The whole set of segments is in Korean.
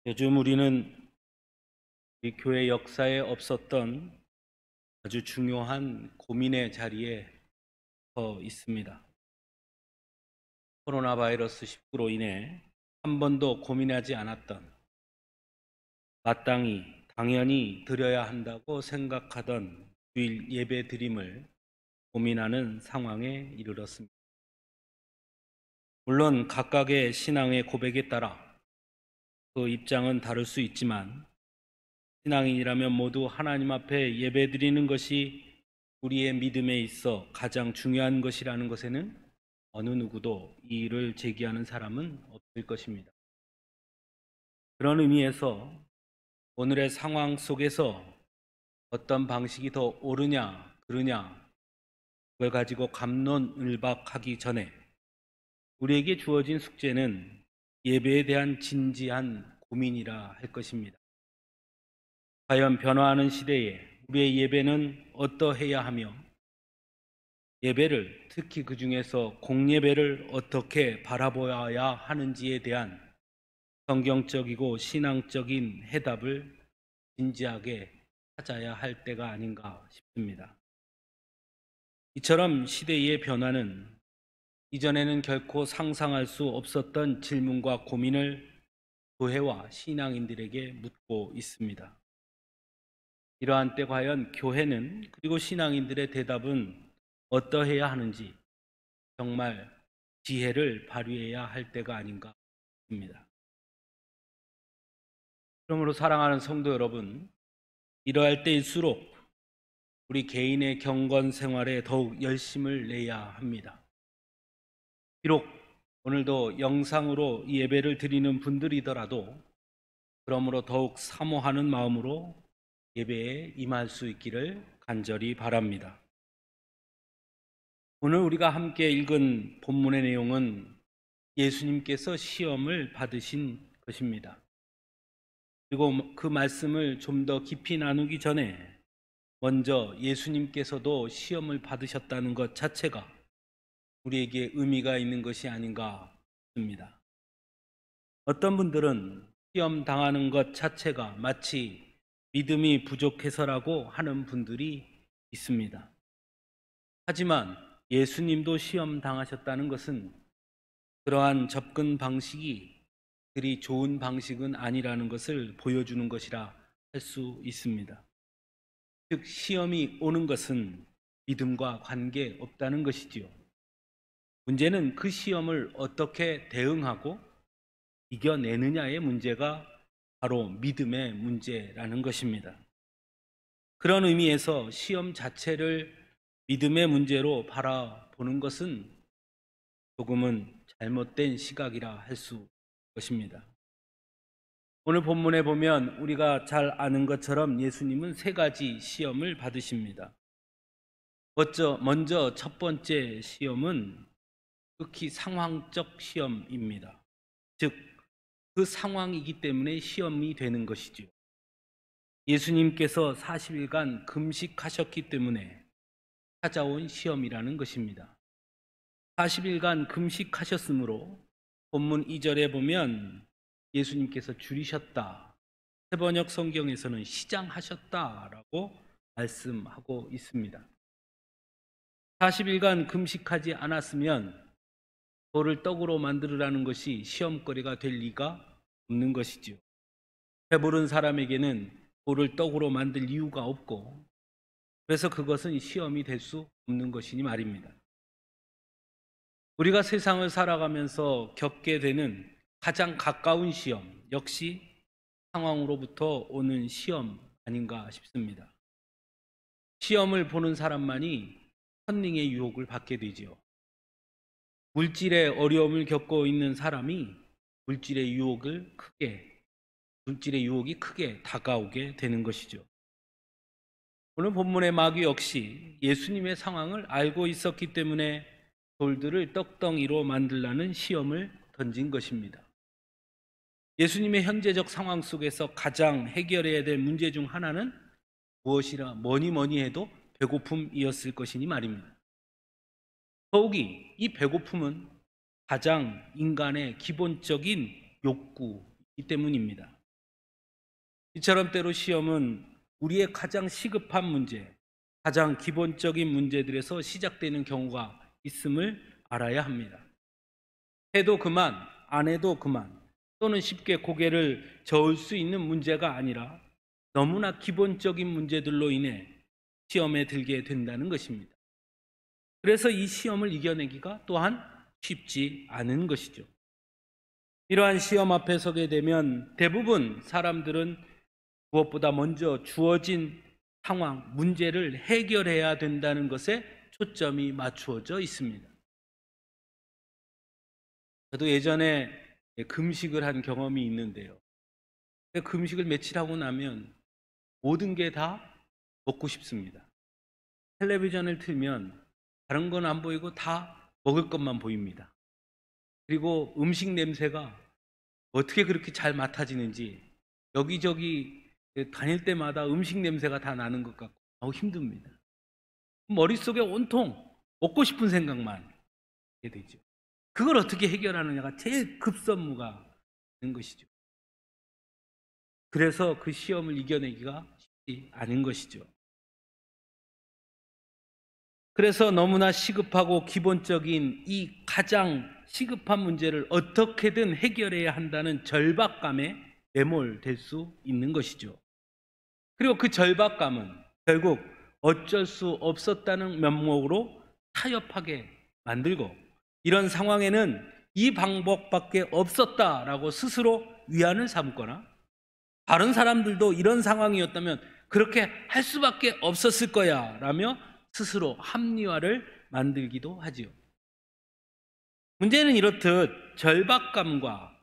요즘 우리는 우리 교회 역사에 없었던 아주 중요한 고민의 자리에 서 있습니다. 코로나 바이러스 19로 인해 한 번도 고민하지 않았던, 마땅히 당연히 드려야 한다고 생각하던 주일 예배 드림을 고민하는 상황에 이르렀습니다. 물론 각각의 신앙의 고백에 따라 그 입장은 다를 수 있지만, 신앙인이라면 모두 하나님 앞에 예배드리는 것이 우리의 믿음에 있어 가장 중요한 것이라는 것에는 어느 누구도 이의를 제기하는 사람은 없을 것입니다. 그런 의미에서 오늘의 상황 속에서 어떤 방식이 더 옳으냐 그르냐, 그걸 가지고 갑론을박하기 전에 우리에게 주어진 숙제는 예배에 대한 진지한 고민이라 할 것입니다. 과연 변화하는 시대에 우리의 예배는 어떠해야 하며, 예배를, 특히 그 중에서 공예배를 어떻게 바라보아야 하는지에 대한 성경적이고 신앙적인 해답을 진지하게 찾아야 할 때가 아닌가 싶습니다. 이처럼 시대의 변화는 이전에는 결코 상상할 수 없었던 질문과 고민을 교회와 신앙인들에게 묻고 있습니다. 이러한 때 과연 교회는, 그리고 신앙인들의 대답은 어떠해야 하는지 정말 지혜를 발휘해야 할 때가 아닌가 싶습니다. 그러므로 사랑하는 성도 여러분, 이러할 때일수록 우리 개인의 경건 생활에 더욱 열심을 내야 합니다. 비록 오늘도 영상으로 이 예배를 드리는 분들이더라도 그러므로 더욱 사모하는 마음으로 예배에 임할 수 있기를 간절히 바랍니다. 오늘 우리가 함께 읽은 본문의 내용은 예수님께서 시험을 받으신 것입니다. 그리고 그 말씀을 좀 더 깊이 나누기 전에 먼저 예수님께서도 시험을 받으셨다는 것 자체가 우리에게 의미가 있는 것이 아닌가 싶습니다. 어떤 분들은 시험 당하는 것 자체가 마치 믿음이 부족해서라고 하는 분들이 있습니다. 하지만 예수님도 시험 당하셨다는 것은 그러한 접근 방식이 그리 좋은 방식은 아니라는 것을 보여주는 것이라 할 수 있습니다. 즉, 시험이 오는 것은 믿음과 관계없다는 것이지요. 문제는 그 시험을 어떻게 대응하고 이겨내느냐의 문제가 바로 믿음의 문제라는 것입니다. 그런 의미에서 시험 자체를 믿음의 문제로 바라보는 것은 조금은 잘못된 시각이라 할 수 것입니다. 오늘 본문에 보면 우리가 잘 아는 것처럼 예수님은 세 가지 시험을 받으십니다. 먼저 첫 번째 시험은 극히 상황적 시험입니다. 즉, 그 상황이기 때문에 시험이 되는 것이죠. 예수님께서 40일간 금식하셨기 때문에 찾아온 시험이라는 것입니다. 40일간 금식하셨으므로 본문 2절에 보면 예수님께서 줄이셨다, 세번역 성경에서는 시장하셨다라고 말씀하고 있습니다. 40일간 금식하지 않았으면 돌을 떡으로 만들으라는 것이 시험거리가 될 리가 없는 것이지요. 배부른 사람에게는 돌을 떡으로 만들 이유가 없고, 그래서 그것은 시험이 될 수 없는 것이니 말입니다. 우리가 세상을 살아가면서 겪게 되는 가장 가까운 시험 역시 상황으로부터 오는 시험 아닌가 싶습니다. 시험을 보는 사람만이 컨닝의 유혹을 받게 되지요. 물질의 어려움을 겪고 있는 사람이 물질의 유혹이 크게 다가오게 되는 것이죠. 오늘 본문의 마귀 역시 예수님의 상황을 알고 있었기 때문에 돌들을 떡덩이로 만들라는 시험을 던진 것입니다. 예수님의 현재적 상황 속에서 가장 해결해야 될 문제 중 하나는 무엇이라 뭐니 해도 배고픔이었을 것이니 말입니다. 더욱이 이 배고픔은 가장 인간의 기본적인 욕구이기 때문입니다. 이처럼 때로 시험은 우리의 가장 시급한 문제, 가장 기본적인 문제들에서 시작되는 경우가 있음을 알아야 합니다. 해도 그만, 안 해도 그만, 또는 쉽게 고개를 저을 수 있는 문제가 아니라 너무나 기본적인 문제들로 인해 시험에 들게 된다는 것입니다. 그래서 이 시험을 이겨내기가 또한 쉽지 않은 것이죠. 이러한 시험 앞에 서게 되면 대부분 사람들은 무엇보다 먼저 주어진 상황, 문제를 해결해야 된다는 것에 초점이 맞추어져 있습니다. 저도 예전에 금식을 한 경험이 있는데요. 금식을 며칠 하고 나면 모든 게 다 먹고 싶습니다. 텔레비전을 틀면 다른 건 안 보이고 다 먹을 것만 보입니다. 그리고 음식 냄새가 어떻게 그렇게 잘 맡아지는지 여기저기 다닐 때마다 음식 냄새가 다 나는 것 같고 너무 힘듭니다. 머릿속에 온통 먹고 싶은 생각만 하게 되죠. 그걸 어떻게 해결하느냐가 제일 급선무가 되는 것이죠. 그래서 그 시험을 이겨내기가 쉽지 않은 것이죠. 그래서 너무나 시급하고 기본적인 이 가장 시급한 문제를 어떻게든 해결해야 한다는 절박감에 매몰될 수 있는 것이죠. 그리고 그 절박감은 결국 어쩔 수 없었다는 면목으로 타협하게 만들고, 이런 상황에는 이 방법밖에 없었다라고 스스로 위안을 삼거나, 다른 사람들도 이런 상황이었다면 그렇게 할 수밖에 없었을 거야 라며 스스로 합리화를 만들기도 하지요. 문제는 이렇듯 절박감과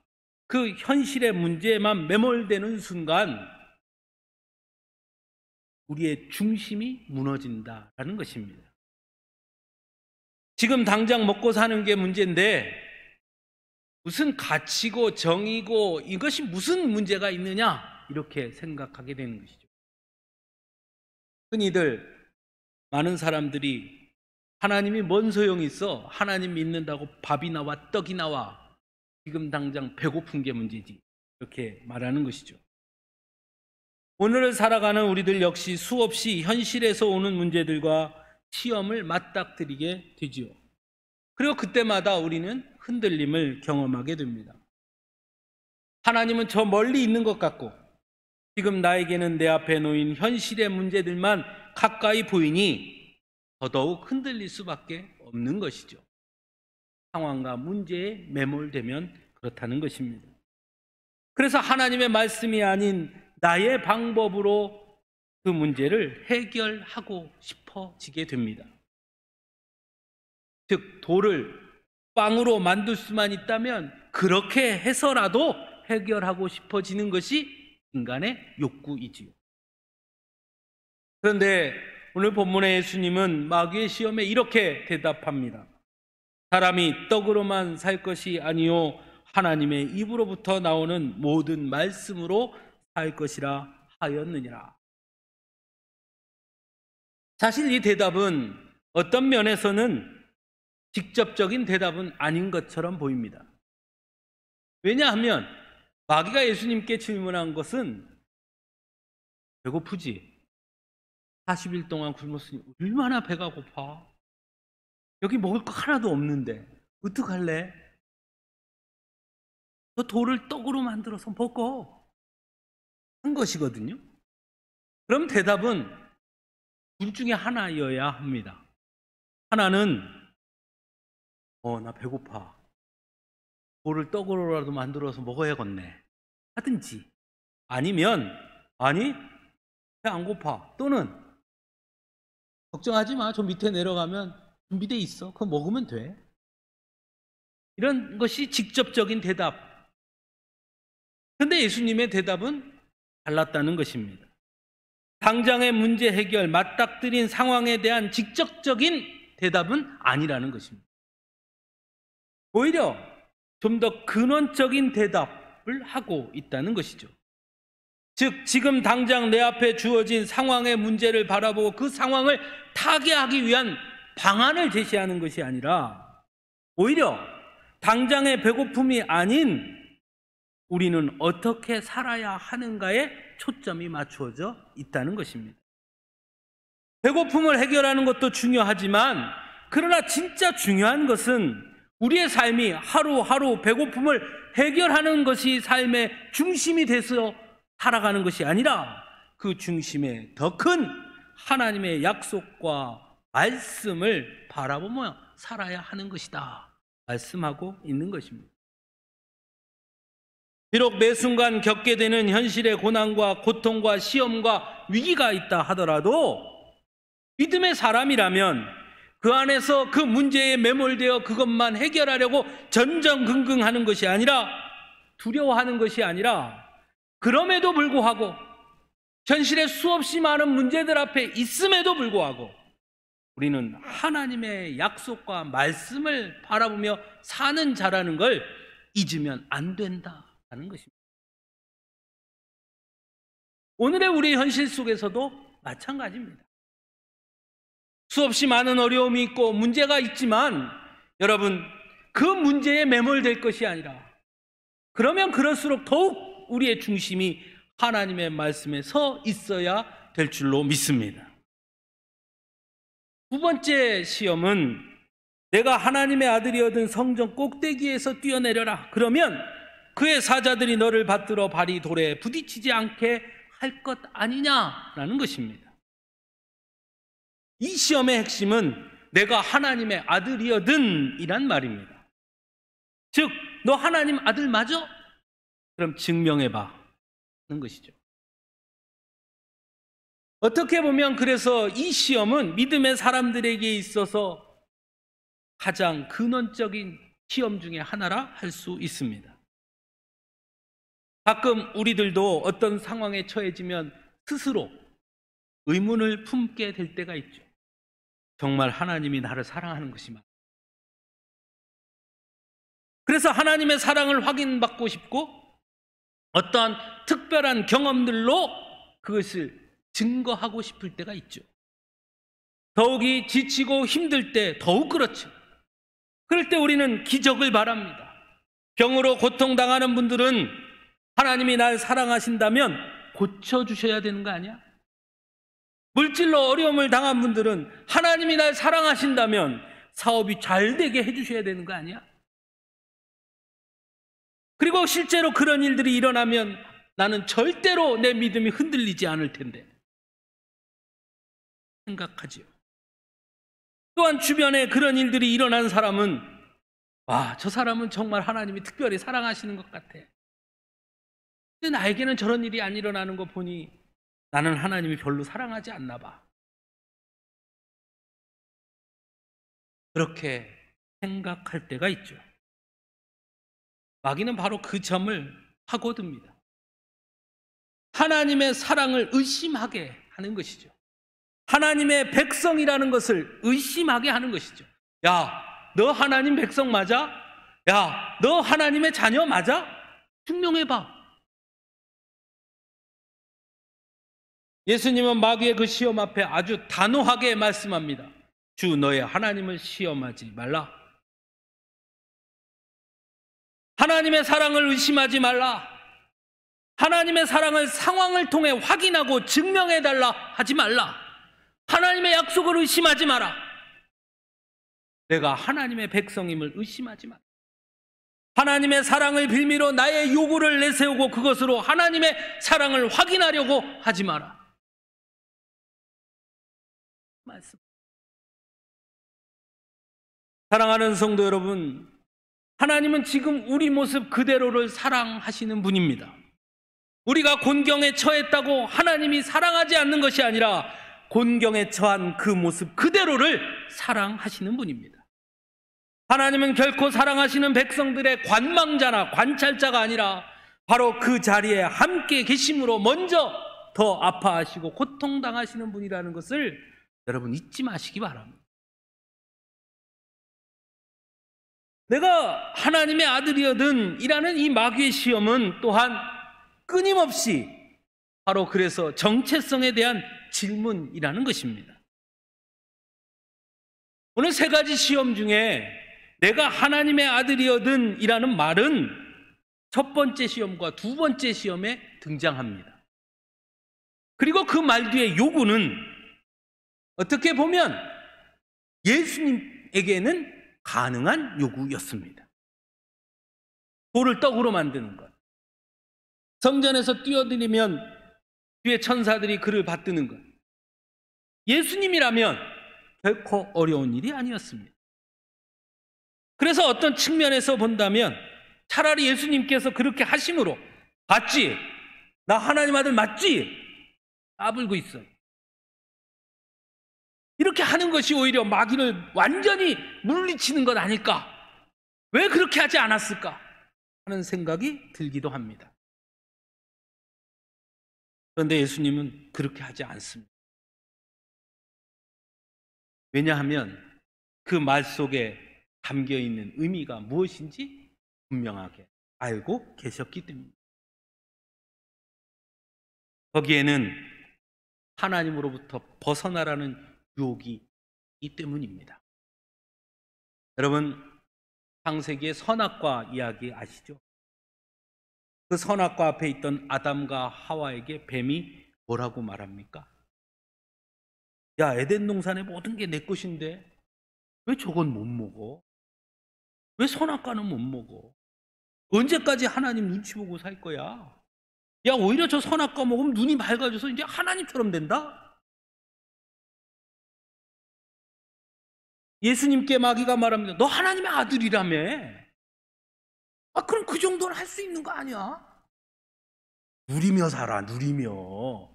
그 현실의 문제에만 매몰되는 순간 우리의 중심이 무너진다라는 것입니다. 지금 당장 먹고 사는 게 문제인데 무슨 가치고 정의고 이것이 무슨 문제가 있느냐 이렇게 생각하게 되는 것이죠. 흔히들 많은 사람들이 하나님이 뭔 소용이 있어? 하나님 믿는다고 밥이 나와 떡이 나와. 지금 당장 배고픈 게 문제지. 이렇게 말하는 것이죠. 오늘을 살아가는 우리들 역시 수없이 현실에서 오는 문제들과 시험을 맞닥뜨리게 되지요. 그리고 그때마다 우리는 흔들림을 경험하게 됩니다. 하나님은 저 멀리 있는 것 같고 지금 나에게는 내 앞에 놓인 현실의 문제들만 가까이 보이니 더더욱 흔들릴 수밖에 없는 것이죠. 상황과 문제에 매몰되면 그렇다는 것입니다. 그래서 하나님의 말씀이 아닌 나의 방법으로 그 문제를 해결하고 싶어지게 됩니다. 즉 돌을 빵으로 만들 수만 있다면 그렇게 해서라도 해결하고 싶어지는 것이 인간의 욕구이지요. 그런데 오늘 본문의 예수님은 마귀의 시험에 이렇게 대답합니다. 사람이 떡으로만 살 것이 아니요 하나님의 입으로부터 나오는 모든 말씀으로 살 것이라 하였느니라. 사실 이 대답은 어떤 면에서는 직접적인 대답은 아닌 것처럼 보입니다. 왜냐하면 마귀가 예수님께 질문한 것은 배고프지? 40일 동안 굶었으니 얼마나 배가 고파? 여기 먹을 거 하나도 없는데 어떡할래? 너 돌을 떡으로 만들어서 먹어 한 것이거든요. 그럼 대답은 둘 중에 하나여야 합니다. 하나는 나 배고파. 돌을 떡으로라도 만들어서 먹어야겠네 하든지, 아니면 아니 배 안 고파, 또는 걱정하지 마, 저 밑에 내려가면 준비돼 있어, 그거 먹으면 돼. 이런 것이 직접적인 대답. 그런데 예수님의 대답은 달랐다는 것입니다. 당장의 문제 해결, 맞닥뜨린 상황에 대한 직접적인 대답은 아니라는 것입니다. 오히려 좀 더 근원적인 대답을 하고 있다는 것이죠. 즉 지금 당장 내 앞에 주어진 상황의 문제를 바라보고 그 상황을 타개하기 위한 방안을 제시하는 것이 아니라 오히려 당장의 배고픔이 아닌 우리는 어떻게 살아야 하는가에 초점이 맞추어져 있다는 것입니다. 배고픔을 해결하는 것도 중요하지만 그러나 진짜 중요한 것은 우리의 삶이 하루하루 배고픔을 해결하는 것이 삶의 중심이 돼서 살아가는 것이 아니라 그 중심에 더 큰 하나님의 약속과 말씀을 바라보며 살아야 하는 것이다 말씀하고 있는 것입니다. 비록 매 순간 겪게 되는 현실의 고난과 고통과 시험과 위기가 있다 하더라도 믿음의 사람이라면 그 안에서 그 문제에 매몰되어 그것만 해결하려고 전전긍긍하는 것이 아니라, 두려워하는 것이 아니라, 그럼에도 불구하고 현실에 수없이 많은 문제들 앞에 있음에도 불구하고 우리는 하나님의 약속과 말씀을 바라보며 사는 자라는 걸 잊으면 안 된다는 것입니다. 오늘의 우리 현실 속에서도 마찬가지입니다. 수없이 많은 어려움이 있고 문제가 있지만 여러분, 그 문제에 매몰될 것이 아니라, 그러면 그럴수록 더욱 우리의 중심이 하나님의 말씀에 서 있어야 될 줄로 믿습니다. 두 번째 시험은 내가 하나님의 아들이어든 성전 꼭대기에서 뛰어내려라. 그러면 그의 사자들이 너를 받들어 발이 돌에 부딪히지 않게 할 것 아니냐라는 것입니다. 이 시험의 핵심은 내가 하나님의 아들이어든 이란 말입니다. 즉, 너 하나님 아들 맞아? 그럼 증명해봐 하는 것이죠. 어떻게 보면 그래서 이 시험은 믿음의 사람들에게 있어서 가장 근원적인 시험 중에 하나라 할 수 있습니다. 가끔 우리들도 어떤 상황에 처해지면 스스로 의문을 품게 될 때가 있죠. 정말 하나님이 나를 사랑하는 것이 맞나? 그래서 하나님의 사랑을 확인받고 싶고 어떠한 특별한 경험들로 그것을 증거하고 싶을 때가 있죠. 더욱이 지치고 힘들 때 더욱 그렇죠. 그럴 때 우리는 기적을 바랍니다. 병으로 고통당하는 분들은 하나님이 날 사랑하신다면 고쳐주셔야 되는 거 아니야? 물질로 어려움을 당한 분들은 하나님이 날 사랑하신다면 사업이 잘 되게 해주셔야 되는 거 아니야? 그리고 실제로 그런 일들이 일어나면 나는 절대로 내 믿음이 흔들리지 않을 텐데 생각하지요. 또한 주변에 그런 일들이 일어난 사람은 와, 저 사람은 정말 하나님이 특별히 사랑하시는 것 같아. 근데 나에게는 저런 일이 안 일어나는 거 보니 나는 하나님이 별로 사랑하지 않나 봐. 그렇게 생각할 때가 있죠. 마귀는 바로 그 점을 파고듭니다. 하나님의 사랑을 의심하게 하는 것이죠. 하나님의 백성이라는 것을 의심하게 하는 것이죠. 야, 너 하나님 백성 맞아? 야, 너 하나님의 자녀 맞아? 증명해봐. 예수님은 마귀의 그 시험 앞에 아주 단호하게 말씀합니다. 주 너의 하나님을 시험하지 말라. 하나님의 사랑을 의심하지 말라. 하나님의 사랑을 상황을 통해 확인하고 증명해달라 하지 말라. 하나님의 약속을 의심하지 마라. 내가 하나님의 백성임을 의심하지 마라. 하나님의 사랑을 빌미로 나의 요구를 내세우고 그것으로 하나님의 사랑을 확인하려고 하지 마라. 말씀. 사랑하는 성도 여러분, 하나님은 지금 우리 모습 그대로를 사랑하시는 분입니다. 우리가 곤경에 처했다고 하나님이 사랑하지 않는 것이 아니라 곤경에 처한 그 모습 그대로를 사랑하시는 분입니다. 하나님은 결코 사랑하시는 백성들의 관망자나 관찰자가 아니라 바로 그 자리에 함께 계심으로 먼저 더 아파하시고 고통당하시는 분이라는 것을 여러분 잊지 마시기 바랍니다. 내가 하나님의 아들이어든 이라는 이 마귀의 시험은 또한 끊임없이 바로 그래서 정체성에 대한 질문이라는 것입니다. 오늘 세 가지 시험 중에 내가 하나님의 아들이어든 이라는 말은 첫 번째 시험과 두 번째 시험에 등장합니다. 그리고 그 말 뒤에 요구는 어떻게 보면 예수님에게는 가능한 요구였습니다. 돌을 떡으로 만드는 것, 성전에서 뛰어들이면 뒤에 천사들이 그를 받드는 것, 예수님이라면 결코 어려운 일이 아니었습니다. 그래서 어떤 측면에서 본다면 차라리 예수님께서 그렇게 하심으로 맞지? 나 하나님 아들 맞지? 까불고 있어요. 이렇게 하는 것이 오히려 마귀를 완전히 물리치는 것 아닐까? 왜 그렇게 하지 않았을까? 하는 생각이 들기도 합니다. 그런데 예수님은 그렇게 하지 않습니다. 왜냐하면 그 말 속에 담겨 있는 의미가 무엇인지 분명하게 알고 계셨기 때문입니다. 거기에는 하나님으로부터 벗어나라는 유혹이 있기 때문입니다. 여러분, 창세기의 선악과 이야기 아시죠? 그 선악과 앞에 있던 아담과 하와에게 뱀이 뭐라고 말합니까? 야, 에덴 동산의 모든 게 내 것인데 왜 저건 못 먹어? 왜 선악과는 못 먹어? 언제까지 하나님 눈치 보고 살 거야? 야, 오히려 저 선악과 먹으면 눈이 맑아져서 이제 하나님처럼 된다? 예수님께 마귀가 말합니다. 너 하나님의 아들이라며. 그럼 그 정도는 할 수 있는 거 아니야? 누리며 살아, 누리며.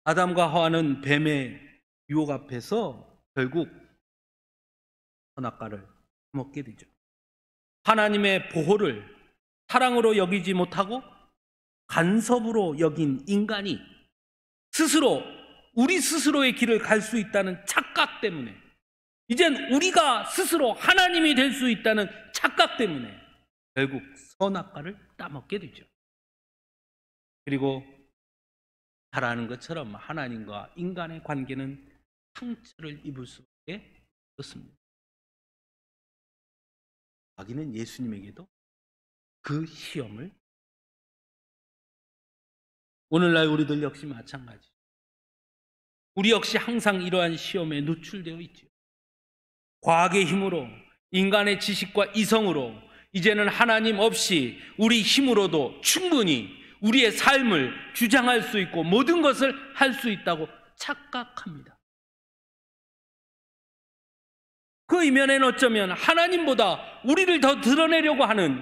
아담과 하와는 뱀의 유혹 앞에서 결국 선악과를 먹게 되죠. 하나님의 보호를 사랑으로 여기지 못하고 간섭으로 여긴 인간이 스스로 우리 스스로의 길을 갈 수 있다는 착각 때문에, 이젠 우리가 스스로 하나님이 될 수 있다는 착각 때문에 결국 선악과를 따먹게 되죠. 그리고 잘 아는 것처럼 하나님과 인간의 관계는 상처를 입을 수밖에 없습니다. 마귀는 예수님에게도 그 시험을, 오늘날 우리들 역시 마찬가지. 우리 역시 항상 이러한 시험에 노출되어 있죠. 과학의 힘으로, 인간의 지식과 이성으로 이제는 하나님 없이 우리 힘으로도 충분히 우리의 삶을 주장할 수 있고 모든 것을 할 수 있다고 착각합니다. 그 이면에는 어쩌면 하나님보다 우리를 더 드러내려고 하는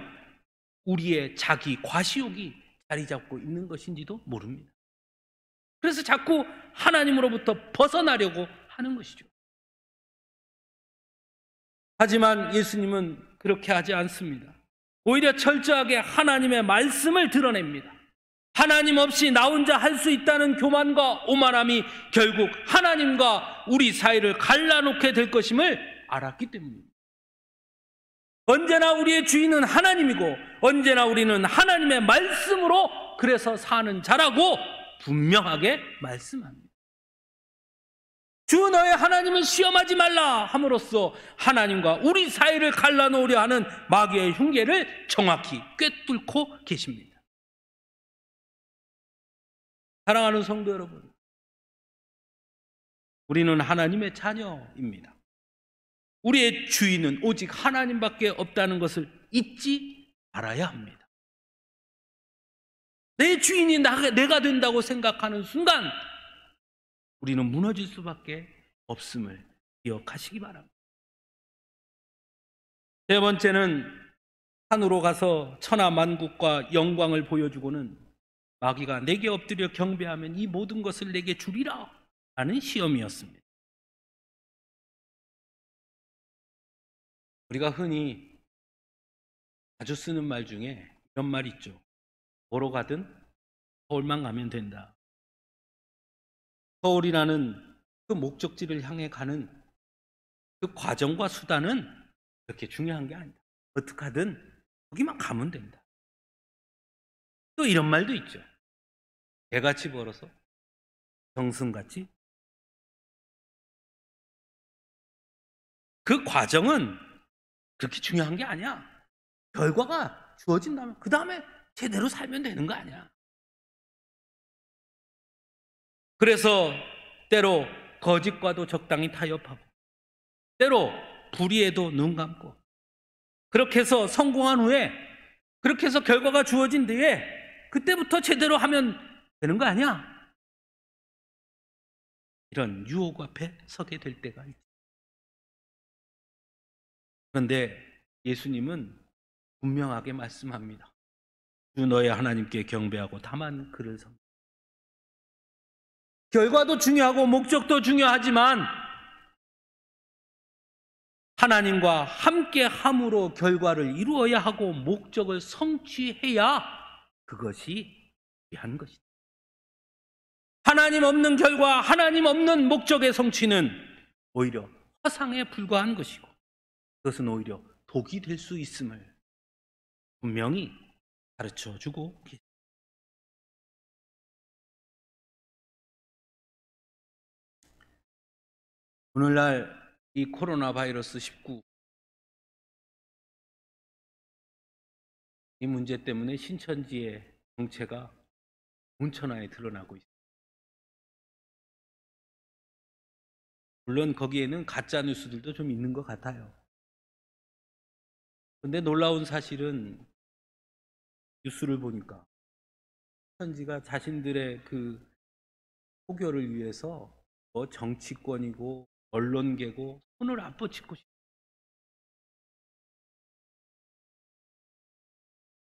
우리의 자기 과시욕이 자리 잡고 있는 것인지도 모릅니다. 그래서 자꾸 하나님으로부터 벗어나려고 하는 것이죠. 하지만 예수님은 그렇게 하지 않습니다. 오히려 철저하게 하나님의 말씀을 드러냅니다. 하나님 없이 나 혼자 할 수 있다는 교만과 오만함이 결국 하나님과 우리 사이를 갈라놓게 될 것임을 알았기 때문입니다. 언제나 우리의 주인은 하나님이고 언제나 우리는 하나님의 말씀으로 그래서 사는 자라고 분명하게 말씀합니다. 주 너의 하나님을 시험하지 말라 함으로써 하나님과 우리 사이를 갈라놓으려 하는 마귀의 흉계를 정확히 꿰뚫고 계십니다. 사랑하는 성도 여러분, 우리는 하나님의 자녀입니다. 우리의 주인은 오직 하나님밖에 없다는 것을 잊지 말아야 합니다. 내 주인이 내가 된다고 생각하는 순간 우리는 무너질 수밖에 없음을 기억하시기 바랍니다. 세 번째는 산으로 가서 천하 만국과 영광을 보여주고는 마귀가 내게 엎드려 경배하면 이 모든 것을 내게 주리라 라는 시험이었습니다. 우리가 흔히 자주 쓰는 말 중에 이런 말이 있죠. 뭐로 가든 서울만 가면 된다. 서울이라는 그 목적지를 향해 가는 그 과정과 수단은 그렇게 중요한 게 아니다. 어떻게 하든 거기만 가면 된다. 또 이런 말도 있죠. 개같이 걸어서 정승같이. 그 과정은 그렇게 중요한 게 아니야. 결과가 주어진다면 그 다음에 제대로 살면 되는 거 아니야. 그래서 때로 거짓과도 적당히 타협하고, 때로 불의에도 눈 감고, 그렇게 해서 성공한 후에, 그렇게 해서 결과가 주어진 뒤에 그때부터 제대로 하면 되는 거 아니야. 이런 유혹 앞에 서게 될 때가 있죠. 그런데 예수님은 분명하게 말씀합니다. 주 너의 하나님께 경배하고 다만 그를 섬기라. 결과도 중요하고 목적도 중요하지만 하나님과 함께 함으로 결과를 이루어야 하고 목적을 성취해야 그것이 귀한 것이다. 하나님 없는 결과, 하나님 없는 목적의 성취는 오히려 허상에 불과한 것이고, 그것은 오히려 독이 될 수 있음을 분명히 가르쳐주고 계십니다. 오늘날 이 코로나 바이러스 19 이 문제 때문에 신천지의 정체가 온천하에 드러나고 있습니다. 물론 거기에는 가짜 뉴스들도 좀 있는 것 같아요. 그런데 놀라운 사실은 뉴스를 보니까 신천지가 자신들의 그 포교를 위해서 뭐 정치권이고 언론계고 손을 안 뻗치고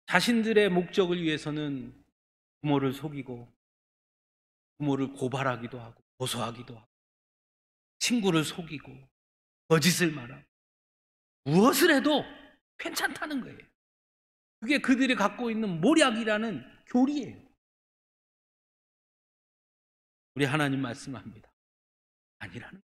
자신들의 목적을 위해서는 부모를 속이고 부모를 고발하기도 하고 고소하기도 하고 친구를 속이고 거짓을 말하고 무엇을 해도 괜찮다는 거예요. 그게 그들이 갖고 있는 모략이라는 교리예요. 우리 하나님 말씀합니다. 아니라는 거예요.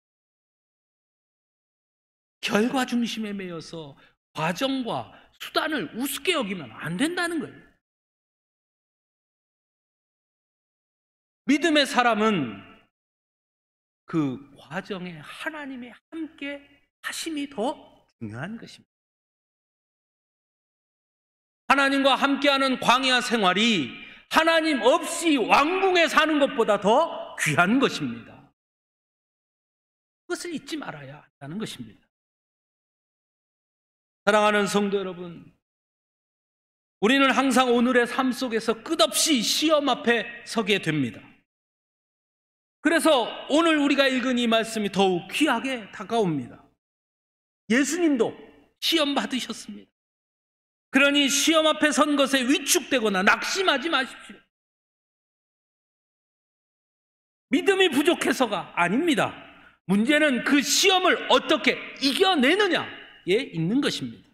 결과 중심에 매여서 과정과 수단을 우습게 여기면 안 된다는 거예요. 믿음의 사람은 그 과정에 하나님의 함께 하심이 더 중요한 것입니다. 하나님과 함께하는 광야 생활이 하나님 없이 왕궁에 사는 것보다 더 귀한 것입니다. 그것을 잊지 말아야 한다는 것입니다. 사랑하는 성도 여러분, 우리는 항상 오늘의 삶 속에서 끝없이 시험 앞에 서게 됩니다. 그래서 오늘 우리가 읽은 이 말씀이 더욱 귀하게 다가옵니다. 예수님도 시험 받으셨습니다. 그러니 시험 앞에 선 것에 위축되거나 낙심하지 마십시오. 믿음이 부족해서가 아닙니다. 문제는 그 시험을 어떻게 이겨내느냐에 있는 것입니다.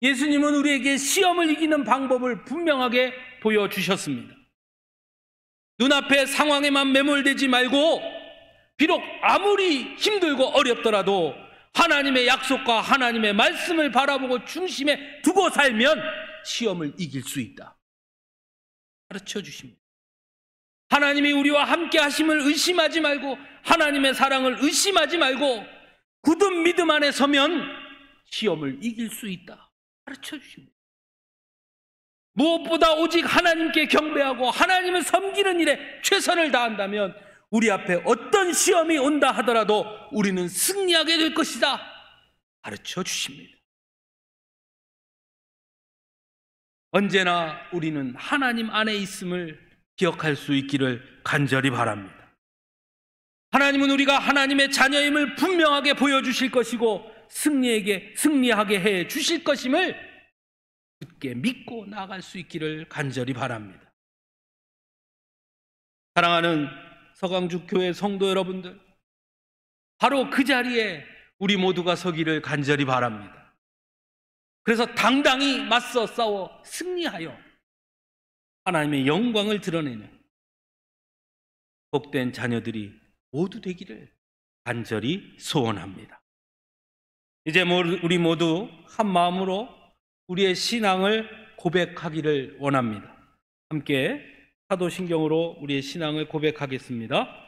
예수님은 우리에게 시험을 이기는 방법을 분명하게 보여주셨습니다. 눈앞의 상황에만 매몰되지 말고 비록 아무리 힘들고 어렵더라도 하나님의 약속과 하나님의 말씀을 바라보고 중심에 두고 살면 시험을 이길 수 있다. 가르쳐 주십니다. 하나님이 우리와 함께 하심을 의심하지 말고 하나님의 사랑을 의심하지 말고 굳은 믿음 안에 서면 시험을 이길 수 있다. 가르쳐 주십니다. 무엇보다 오직 하나님께 경배하고 하나님을 섬기는 일에 최선을 다한다면 우리 앞에 어떤 시험이 온다 하더라도 우리는 승리하게 될 것이다. 가르쳐 주십니다. 언제나 우리는 하나님 안에 있음을 기억할 수 있기를 간절히 바랍니다. 하나님은 우리가 하나님의 자녀임을 분명하게 보여주실 것이고 승리하게 해 주실 것임을 굳게 믿고 나아갈 수 있기를 간절히 바랍니다. 사랑하는 서강주 교회 성도 여러분들, 바로 그 자리에 우리 모두가 서기를 간절히 바랍니다. 그래서 당당히 맞서 싸워 승리하여 하나님의 영광을 드러내는 복된 자녀들이 모두 되기를 간절히 소원합니다. 이제 우리 모두 한 마음으로 우리의 신앙을 고백하기를 원합니다. 함께 사도신경으로 우리의 신앙을 고백하겠습니다.